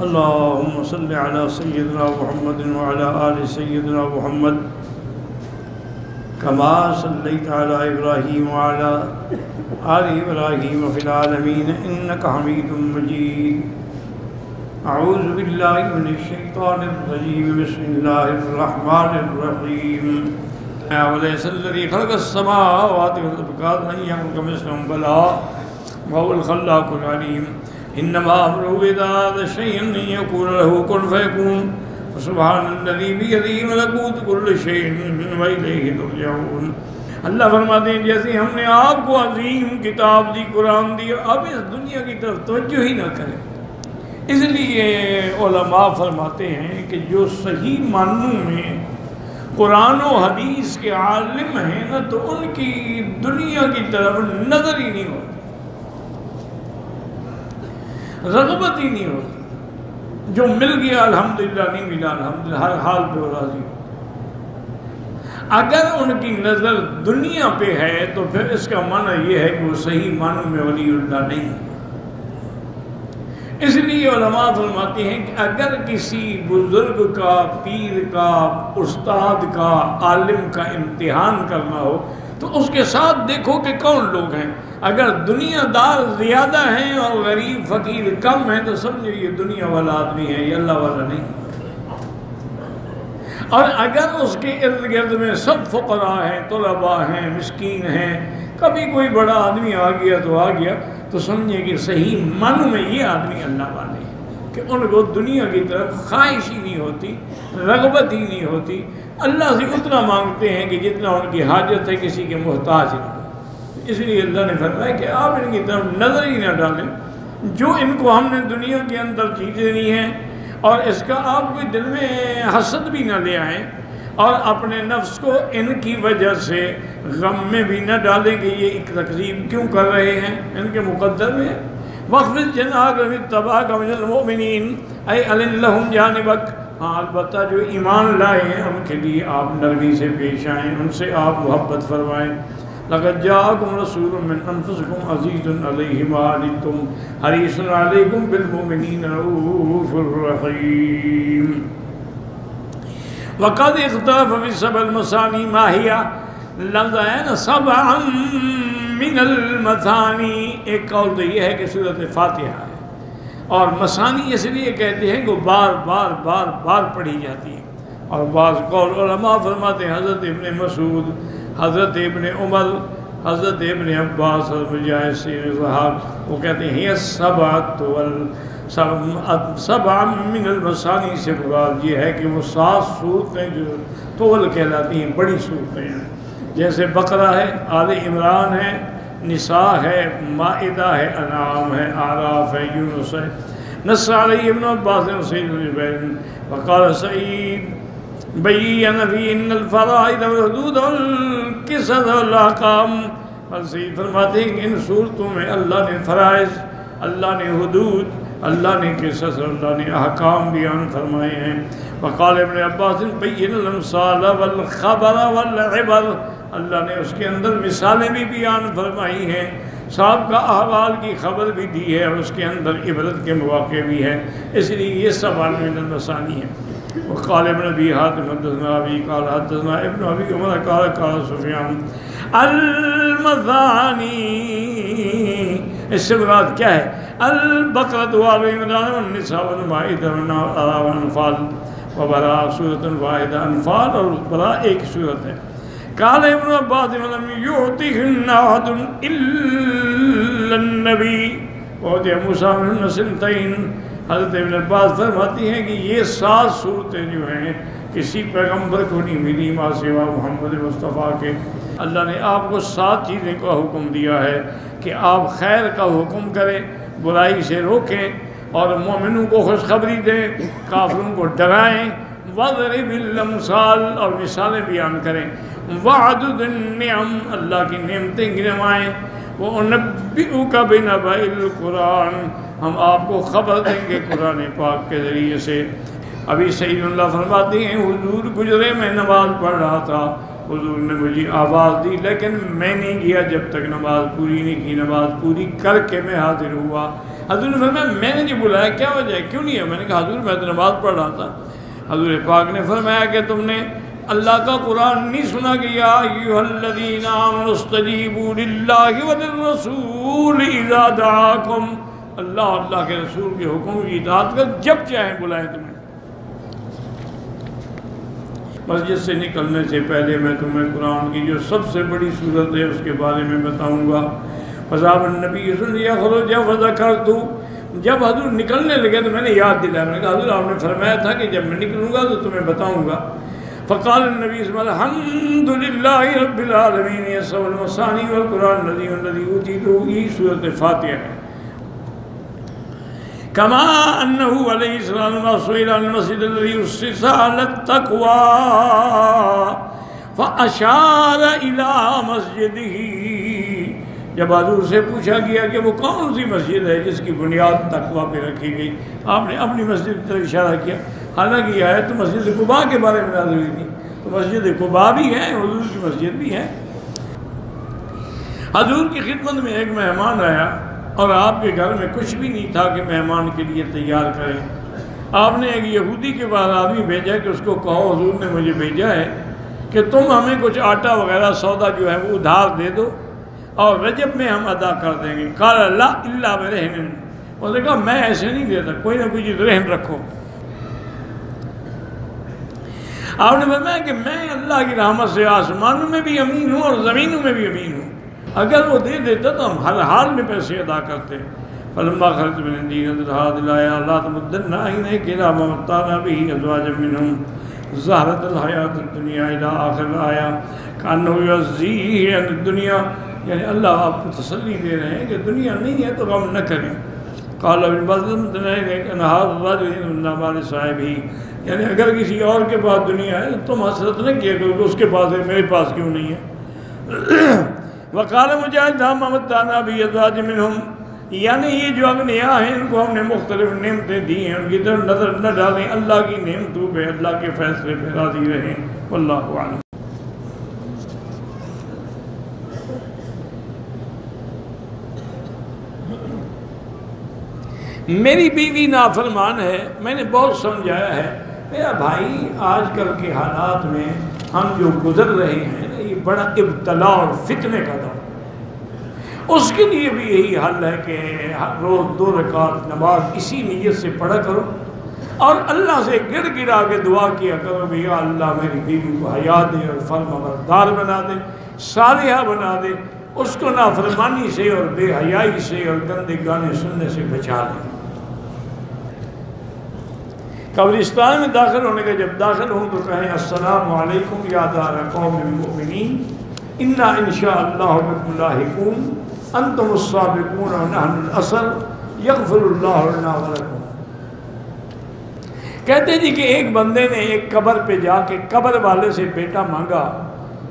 اللهم صل على سيدنا محمد وعلى آل سيدنا محمد كما صليت على إبراهيم وعلى آل إبراهيم في العالمين إنك حميد مجيد. أعوذ بالله من الشيطان الرجيم. بسم الله الرحمن الرحيم. وليس الذي خلق السماوات والأرض من يخلق مثلهم بلى وهو الخلاق العليم. إنما أمره إذا أراد شيئا أن يقول له كن فيكون. سبحان الذي بيده ملكوت كل شيء وإليه ترجعون. اللہ فرماتے ہیں جیسے ہم نے آپ کو عظیم کتاب دی، قرآن دی، اب اس دنیا کی طرف توجہ ہی نہ کریں. اس لیے علماء فرماتے ہیں کہ جو صحیح معنوں میں قرآن و حدیث کے عالم ہیں نا، تو ان کی دنیا کی طرف نظر ہی نہیں ہوتی، رغبت ہی نہیں ہوتی. جو مل گیا الحمدللہ، نہیں ملا الحمدللہ، ہر حال پہ وہ راضی ہو. اگر ان کی نظر دنیا پہ ہے تو پھر اس کا معنی یہ ہے کہ وہ صحیح معنوں میں ولی اللہ نہیں. اس لیے علماء فرماتے ہیں کہ اگر کسی بزرگ کا، پیر کا، استاد کا، عالم کا امتحان کرنا ہو تو اس کے ساتھ دیکھو کہ کون لوگ ہیں. اگر دنیا دار زیادہ ہیں اور غریب فقیر کم ہیں تو سمجھو یہ دنیا والا آدمی ہے، یہ اللہ والا نہیں. اور اگر اس کے ارد گرد میں سب فقراء ہیں، طلباء ہیں، مسکین ہیں، کبھی کوئی بڑا آدمی آ گیا تو آ گیا، تو سمجھے کہ صحیح معنوں میں یہ آدمی اللہ والے ہیں کہ ان کو دنیا کی طرف خواہش ہی نہیں ہوتی، رغبت ہی نہیں ہوتی. اللہ سے اتنا مانگتے ہیں کہ جتنا ان کی حاجت ہے، کسی کے محتاج نہیں. اس لیے اللہ نے فرمایا کہ آپ ان کی طرف نظر ہی نہ ڈالیں. جو ان کو ہم نے دنیا کے اندر چیزیں دی ہیں اور اس کا آپ کوئی دل میں حسد بھی نہ لے آئیں اور اپنے نفس کو ان کی وجہ سے غم میں بھی نہ ڈالیں کہ یہ ایک تقسیم کیوں کر رہے ہیں، ان کے مقدر میں. وَخْفِضْ جَنَاحَكَ لِمَنِ اتَّبَعَكَ مِنَ الْمُؤْمِنِينَ أَيْ أَلِنْ لَهُمْ جَانِبَكَ. ہاں البتہ جو ایمان لائے ہیں ان کے لیے آپ نرمی سے پیش آئیں، ان سے آپ محبت فرمائیں. لَقَدْ جَاءَكُمْ رَسُولٌ مِّنْ أَنفُسِكُمْ عَزِيزٌ عَلَيْهِ مَا عَنِتُّمْ حَرِيصٌ عَلَيْكُمْ بِالْمُؤْمِنِينَ رَءُوفٌ رَحِيمٌ. وَقَدْ اخْتَلَفَ فِي السَّبْعِ الْمَثَانِي مَا هِيَ. لفظ ہے نا سبعا من المثانی. ایک قول تو یہ ہے کہ سورۃ فاتحہ ہے، اور مثانی اس لیے کہتے ہیں کہ بار بار بار بار پڑھی جاتی ہے. اور بعض قول علماء فرماتے ہیں حضرت ابن مسعود، حضرت ابن عمر، حضرت ابن عباس، حضرت مجاہد سے صحاب، وہ کہتے ہیں یہ سبع من المثانی سے مراد یہ ہے کہ وہ 7 صورتیں جو طول کہلاتی ہیں، بڑی صورتیں ہیں، جیسے بقرہ ہے، آل عمران ہے، نساء ہے، مائدہ ہے، انعام ہے، اعراف ہے، یونس ہے. نص علیہ ابن عباس سعید بن جبیر وقال سعید بین فی ان الفرائض والحدود والقصص والاحکام. سعید فرماتے ہیں کہ ان صورتوں میں اللہ نے فرائض، اللہ نے حدود، اللہ نے قصص، اللہ نے احکام بیان فرمائے ہیں. وقال ابن عباس بین الامثال والخبر والعبر. اللہ نے اس کے اندر مثالیں بھی بیان فرمائی ہیں، سابقہ احوال کی خبر بھی دی ہے، اور اس کے اندر عبرت کے مواقع بھی ہیں. اس لیے یہ سبع من المثانی ہے. وقال ابن ابی حاتم حدثنا ابی قال حدثنا ابن ابی عمر قال قال سفیان المثانی. اس سے مراد کیا ہے؟ البقرۃ وآل عمران والنساء والمائدہ والانفال وبراء. سورۃ واحدہ، انفال اور براء ایک سورت ہے. قال ابن عباس ولم يعطهن أحد إلا النبي وأوتي موسى منهن سنتين. حضرت ابن عباس فرماتی ہیں کہ یہ 7 صورتیں جو ہیں کسی پیغمبر کو نہیں ملی ما سوا محمد مصطفیٰ کے. اللہ نے آپ کو 7 چیزیں کا حکم دیا ہے کہ آپ خیر کا حکم کریں، برائی سے روکیں، اور مومنوں کو خوشخبری دیں، کافروں کو ڈرائیں. وَضْرِبِ الْأَمْثَالَ اور مثالیں بیان کریں. وَعَدُدِ النِّعَمْ اللہ کی نعمتیں گنوائیں. وَأُنَبِّئُكَ بِنَبَإِ الْقُرْآنِ ہم آپ کو خبر دیں گے قرآن پاک کے ذریعے سے. ابھی سعید اللہ فرماتے ہیں حضور گزرے میں نماز پڑھ رہا تھا، حضور نے مجھے آواز دی لیکن میں نہیں گیا جب تک نماز پوری نہیں کی. نماز پوری کر کے میں حاضر ہوا. حضور نے فرمایا میں نے جو بلایا کیا وجہ ہے، کیوں نہیں ہے؟ میں نے کہا حضور میں تو نماز پڑھ رہا تھا۔ حضور پاک نے فرمایا کہ تم نے اللہ کا قرآن نہیں سنا کہ یا ایھا الذین آمنوا استجیبوا للہ وللرسول اذا دعاکم، اللہ اللہ کے رسول کے حکم کی اطاعت کر جب چاہیں بلائیں تمہیں۔ مسجد سے نکلنے سے پہلے میں تمہیں قرآن کی جو سب سے بڑی صورت ہے اس کے بارے میں بتاؤں گا۔ فذهب النبی صلی اللہ علیہ وسلم فذکرت، جب حضور نکلنے لگے تو میں نے یاد دلایا، میں نے کہا حضور آپ نے فرمایا تھا کہ جب میں نکلوں گا تو تمہیں بتاؤں گا۔ فقال النبی صلی اللہ علیہ وسلم الحمد للہ رب العالمین یسوع المثانی والقرآن الذی اوتیتہ، یہ سورۃ فاتحہ ہے۔ کما انہ علیہ السلام سئل عن المسجد الذی اسس علی التقوی فاشار الی مسجدہ، جب حضور سے پوچھا گیا کہ وہ کون سی مسجد ہے جس کی بنیاد تقوی پہ رکھی گئی، آپ نے اپنی مسجد کی طرف اشارہ کیا، حالانکہ یہ آیت تو مسجد قباء کے بارے میں نازل ہوئی تھی، تو مسجد قباء بھی ہے، حضور کی مسجد بھی ہے۔ حضور کی خدمت میں ایک مہمان آیا اور آپ کے گھر میں کچھ بھی نہیں تھا کہ مہمان کے لیے تیار کریں۔ آپ نے ایک یہودی کے پاس آدمی بھیجا کہ اس کو کہو حضور نے مجھے بھیجا ہے کہ تم ہمیں کچھ آٹا وغیرہ سودا جو ہے وہ ادھار دے دو اور رجب میں ہم ادا کر دیں گے۔ قال لا الا برہن، اس نے کہا میں ایسے نہیں دیتا، کوئی نہ کوئی چیز رہن رکھو۔ آپ نے فرمایا کہ میں اللہ کی رحمت سے آسمانوں میں بھی امین ہوں اور زمینوں میں بھی امین ہوں، اگر وہ دے دیتا تو ہم ہر حال میں پیسے ادا کرتے۔ فلما خرجت من عندی نظرها الآية لا تمدن عينيك إلى ما متعنا به أزواجا منهم زهرة الحياة الدنيا إلى آخر الآية كأنه يعزيه عن الدنيا، یعنی اللہ آپ کو تسلی دے رہے ہیں کہ دنیا نہیں ہے تو غم نہ کریں۔ قال ابن بزم انہار الرجل من مال صاحبہ، یعنی اگر کسی اور کے پاس دنیا ہے تم حسرت نہ کیا کرو کہ اس کے پاس ہے میرے پاس کیوں نہیں ہے۔ وقال مجاہد ہم متعنا به ازواج منهم، یعنی یہ جو اغنیا ہیں ان کو ہم نے مختلف نعمتیں دی ہیں، ان کی طرف نظر نہ ڈالیں، اللہ کی نعمتوں پہ اللہ کے فیصلے پہ راضی رہیں۔ واللہ اعلم۔ میری بیوی نافرمان ہے، میں نے بہت سمجھایا ہے میرا بھائی آج کل کے حالات میں ہم جو گزر رہے ہیں یہ بڑا ابتلا اور فتنے کا دور، اس کے لیے بھی یہی حل ہے کہ ہر روز 2 رکعت نماز اسی نیت سے پڑھا کرو اور اللہ سے گڑ گڑا کے دعا کیا کرو کہ یا اللہ میری بیوی کو حیا دے اور فرمانبردار بنا دے، صالحہ بنا دے، اس کو نافرمانی سے اور بے حیائی سے اور گندے گانے سننے سے بچا لے۔ قبرستان میں داخل ہونے کا جب داخل ہوں تو کہیں السلام علیکم یا دار قوم المؤمنین انا انشاءاللہ بکم لاحقون انتم السابقون ونحن الاصل یغفر اللہ لنا ولکم۔ کہتے جی کہ ایک بندے نے ایک قبر پہ جا کے قبر والے سے بیٹا مانگا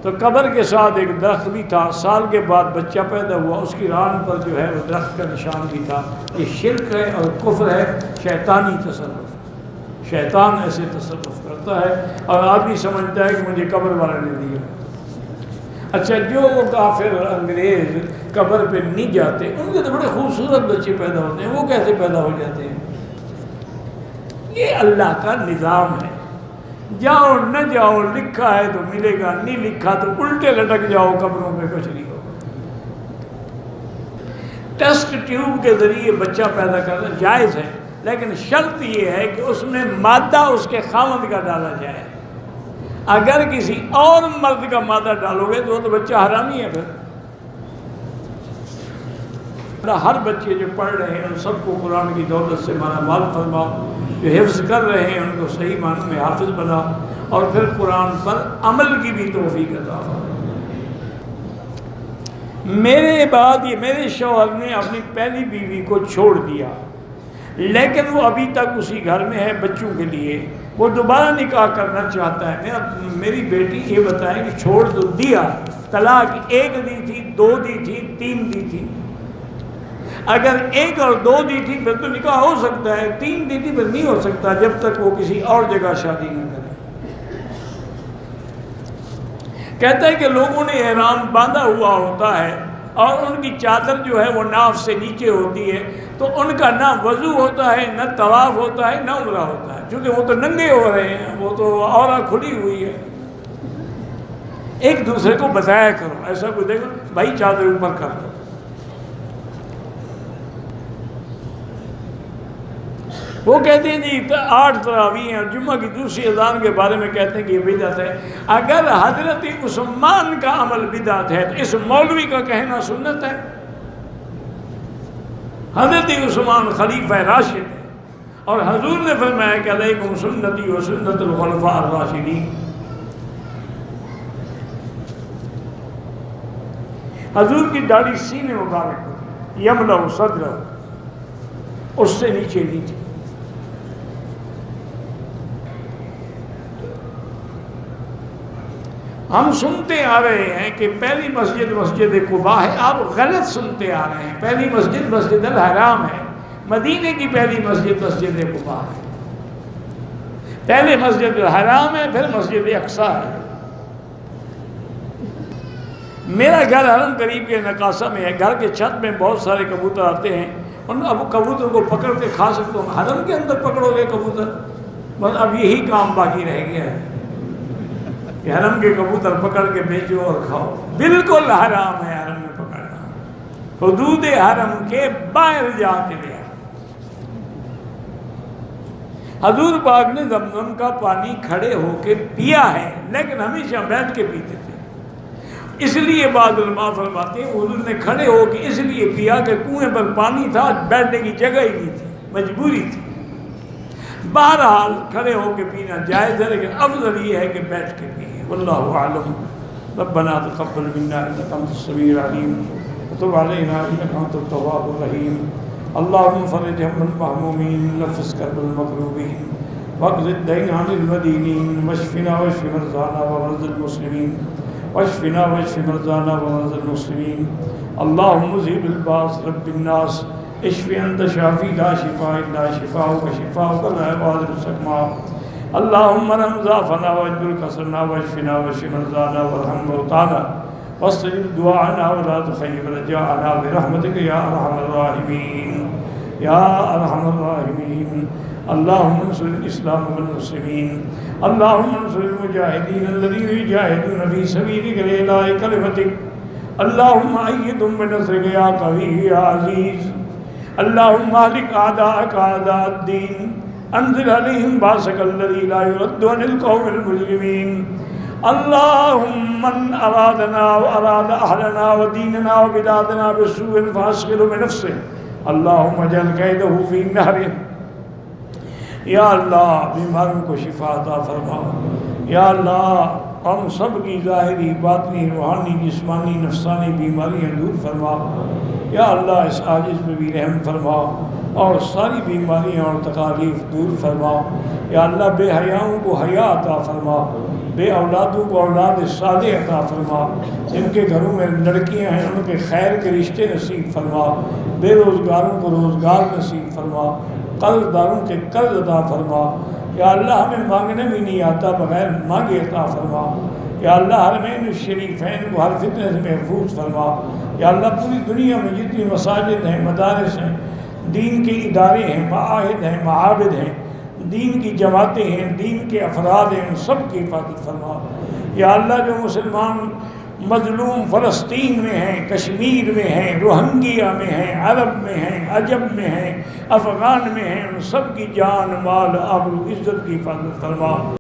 تو قبر کے ساتھ ایک درخت بھی تھا، سال کے بعد بچہ پیدا ہوا، اس کی ران پر جو ہے وہ درخت کا نشان بھی تھا۔ یہ شرک ہے اور کفر ہے، شیطانی تصرف، شیطان ایسے تصرف کرتا ہے اور آدمی سمجھتا ہے کہ مجھے قبر والے نے دیا۔ اچھا جو وہ کافر انگریز قبر پہ نہیں جاتے ان کے تو بڑے خوبصورت بچے پیدا ہوتے ہیں، وہ کیسے پیدا ہو جاتے ہیں؟ یہ اللہ کا نظام ہے، جاؤ نہ جاؤ، لکھا ہے تو ملے گا، نہیں لکھا تو الٹے لٹک جاؤ، قبروں پہ کچھ نہیں ہوگا۔ ٹیسٹ ٹیوب کے ذریعے بچہ پیدا کرنا جائز ہے، لیکن شرط یہ ہے کہ اس میں مادہ اس کے خاوند کا ڈالا جائے۔ اگر کسی اور مرد کا مادہ ڈالو گے تو بچہ حرامی ہے۔ پھر ہر بچے جو پڑھ رہے ہیں ان سب کو قرآن کی دولت سے مالا مال فرما، جو حفظ کر رہے ہیں ان کو صحیح معنی میں حافظ بنا، اور پھر قرآن پر عمل کی بھی توفیق عطا فرما۔ میرے بعد یہ میرے شوہر نے اپنی پہلی بیوی کو چھوڑ دیا، لیکن وہ ابھی تک اسی گھر میں ہے بچوں کے لیے، وہ دوبارہ نکاح کرنا چاہتا ہے۔ میری بیٹی یہ بتائیں کہ چھوڑ تو دیا، طلاق 1 دی تھی، 2 دی تھی، 3 دی تھی، اگر 1 اور 2 دی تھی پھر تو نکاح ہو سکتا ہے، 3 دی تھی پھر نہیں ہو سکتا جب تک وہ کسی اور جگہ شادی نہ کرے۔ کہتا ہے کہ لوگوں نے احرام باندھا ہوا ہوتا ہے اور ان کی چادر جو ہے وہ ناف سے نیچے ہوتی ہے، تو ان کا نہ وضو ہوتا ہے، نہ طواف ہوتا ہے، نہ عمرہ ہوتا ہے، کیونکہ وہ تو ننگے ہو رہے ہیں، وہ تو عورت کھلی ہوئی ہے۔ ایک دوسرے کو بتایا کرو، ایسا کوئی دیکھو بھائی چادر اوپر کر دو۔ وہ کہتے ہیں جی 8 تراویح ہیں، اور جمعہ کی دوسری اذان کے بارے میں کہتے ہیں کہ یہ بدعت ہے۔ اگر حضرت عثمان کا عمل بدعت ہے تو اس مولوی کا کہنا سنت ہے؟ حضرت عثمان خلیفہ راشد ہے، اور حضور نے فرمایا کہ علیکم سنتی و سنت الخلفاء الراشدین۔ حضور کی داڑھی سینے مبارک ہوتی، یملأ صدرہ، اس سے نیچے نیچے۔ ہم سنتے آ رہے ہیں کہ پہلی مسجد مسجد قباء ہے، آپ غلط سنتے آ رہے ہیں۔ پہلی مسجد مسجد الحرام ہے، مدینے کی پہلی مسجد مسجد قباء ہے۔ پہلے مسجد الحرام ہے، پھر مسجد اقصی ہے۔ میرا گھر حرم قریب کے نقاصہ میں ہے، گھر کے چھت میں بہت سارے کبوتر آتے ہیں، ان اب کبوتر کو پکڑ کے کھا سکتا ہوں۔ حرم کے اندر پکڑو گے کبوتر؟ بس اب یہی کام باقی رہ گیا ہے کہ حرم کے کبوتر پکڑ کے بیچو اور کھاؤ۔ بالکل حرام ہے حرم میں پکڑنا، حدود حرم کے باہر جا کے لیا۔ حضور پاک نے زمزم کا پانی کھڑے ہو کے پیا ہے، لیکن ہمیشہ بیٹھ کے پیتے تھے۔ اس لیے بعض علماء فرماتے ہیں حضور نے کھڑے ہو کے اس لیے پیا کہ کنویں پر پانی تھا، بیٹھنے کی جگہ ہی نہیں تھی، مجبوری تھی۔ بہرحال کھڑے ہو کے پینا جائز ہے، لیکن افضل یہ ہے کہ بیٹھ کے پیئے۔ واللہ اعلم۔ ربنا تقبل منا انک انت السمیع العلیم وتب علینا انک انت التواب الرحیم۔ اللهم فرج هم المهمومین، نفس کرب المکروبین، واقض الدین عن المدینین، واشفنا واشف مرضانا ومرضى المسلمین، واشفنا واشف مرضانا ومرضى المسلمین۔ اللهم مذهب الباس رب الناس، اشف انت شافی لا شفاء الا شفاؤک شفاؤک لا یغادر سقما۔ اللهم ارحم ضعفنا واجبر كسرنا واشفنا واشف مرضانا وارحم موتانا واستجب دعاءنا ولا تخيب رجاءنا برحمتك يا ارحم الراحمين يا ارحم الراحمين۔ اللهم انصر الاسلام والمسلمين، اللهم انصر المجاهدين الذين يجاهدون في سبيلك لإعلاء كلمتك، اللهم أيدهم بنصرك يا قوي يا عزيز، اللهم اهلك أعداءك أعداء الدين، انزل عليهم بأسك الذي لا يرد عن القوم المجرمين۔ اللهم من أرادنا وأراد أهلنا وديننا وبلادنا بسوء فأشغله بنفسه، اللهم اجعل كيده في نحره۔ یا اللہ بیماروں کو شفا عطا فرما، یا اللہ ہم سب کی ظاہری باطنی روحانی جسمانی نفسانی بیماریاں دور فرما، یا اللہ اس عاجز پہ بھی رحم فرما اور ساری بیماریاں اور تکالیف دور فرما، یا اللہ بے حیاؤں کو حیا عطا فرما، بے اولادوں کو اولاد صالح عطا فرما، جن کے گھروں میں لڑکیاں ہیں ان کے خیر کے رشتے نصیب فرما، بے روزگاروں کو روزگار نصیب فرما، قرض داروں کے قرض عطا فرما، یا اللہ ہمیں مانگنے بھی نہیں آتا بغیر مانگے عطا فرما، یا اللہ حرمین الشریفین کو ہر فتنہ سے محفوظ فرما، یا اللہ پوری دنیا میں جتنی مساجد ہیں، مدارس ہیں، دین کے ادارے ہیں، معاہد ہیں، معابد ہیں، دین کی جماعتیں ہیں، دین کے افراد ہیں، ان سب کی حفاظت فرما، یا اللہ جو مسلمان مظلوم فلسطین میں ہیں، کشمیر میں ہیں، روہنگیا میں ہیں، عرب میں ہیں، عجم میں ہیں، افغان میں ہیں، ان سب کی جان مال آبرو عزت کی حفاظت فرما۔